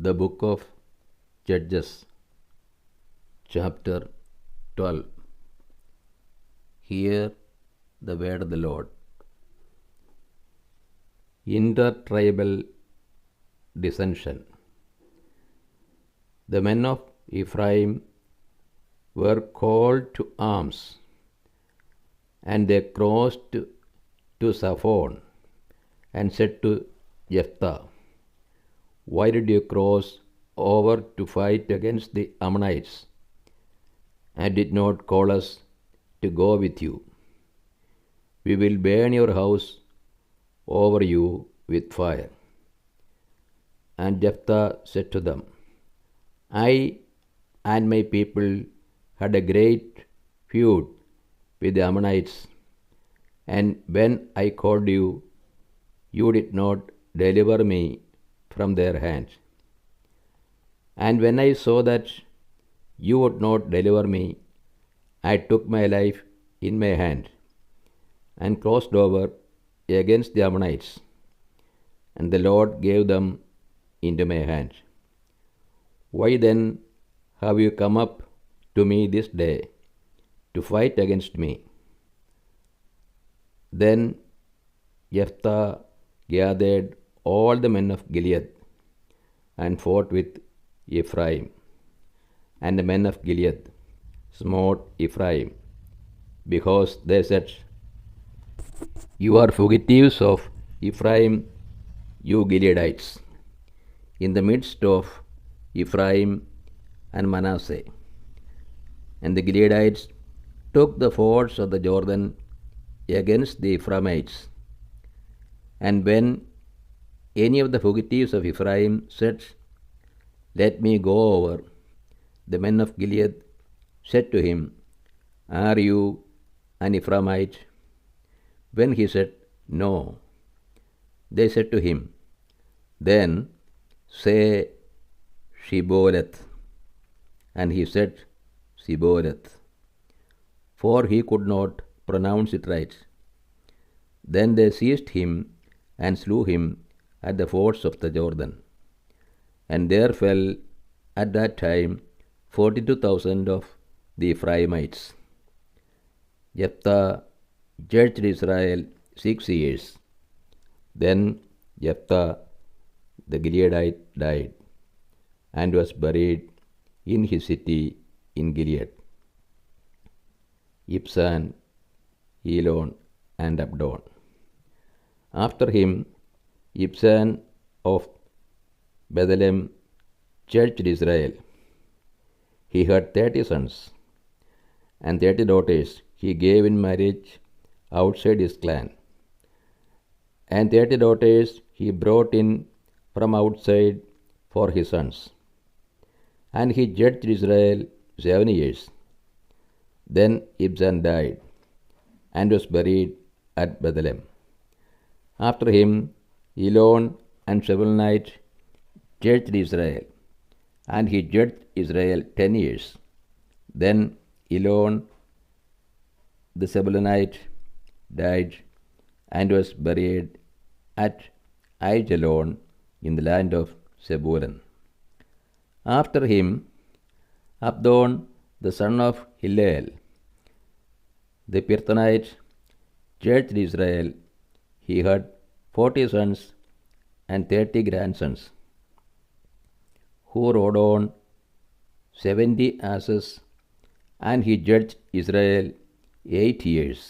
The Book of Judges, Chapter 12. Hear the word of the Lord. Intertribal dissension. The men of Ephraim were called to arms, and they crossed to Zaphon and said to Jephthah, "Why did you cross over to fight against the Ammonites, and did not call us to go with you? We will burn your house over you with fire." And Jephthah said to them, "I and my people had a great feud with the Ammonites, and when I called you, you did not deliver me from their hands. And when I saw that you would not deliver me, I took my life in my hand and crossed over against the Ammonites, and the Lord gave them into my hand. Why then have you come up to me this day to fight against me?" Then Jephthah gathered all the men of Gilead and fought with Ephraim. And the men of Gilead smote Ephraim, because they said, "You are fugitives of Ephraim, you Gileadites, in the midst of Ephraim and Manasseh." And the Gileadites took the fords of the Jordan against the Ephraimites. And when any of the fugitives of Ephraim said, "Let me go over," the men of Gilead said to him, "Are you an Ephraimite?" When he said, "No," they said to him, "Then say Shibboleth." And he said, "Shibboleth," for he could not pronounce it right. Then they seized him and slew him at the fords of the Jordan. And there fell at that time 42,000 of the Ephraimites. Jephthah judged Israel 6 years. Then Jephthah the Gileadite died, and was buried in his city in Gilead. Ibzan, Elon, and Abdon. After him, Ibzan of Bethlehem judged Israel. He had 30 sons, and 30 daughters he gave in marriage outside his clan. And 30 daughters he brought in from outside for his sons. And he judged Israel 7 years. Then Ibzan died, and was buried at Bethlehem. After him, Elon and Zebulonite judged Israel, and he judged Israel 10 years. Then Elon the Zebulonite died, and was buried at Aijalon in the land of Zebulun. After him, Abdon the son of Hillel the Pirthonite judged Israel. He had 40 sons and 30 grandsons, who rode on 70 asses, and he judged Israel 8 years.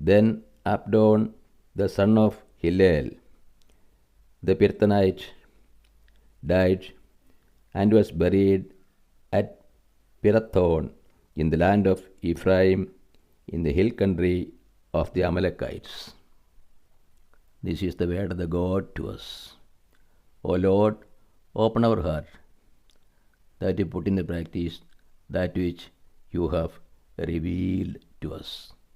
Then Abdon the son of Hillel the Pirthonite died, and was buried at Pirathon in the land of Ephraim, in the hill country of the Amalekites. This is the word of the God to us. O Lord, open our heart, that we put into practice that which you have revealed to us.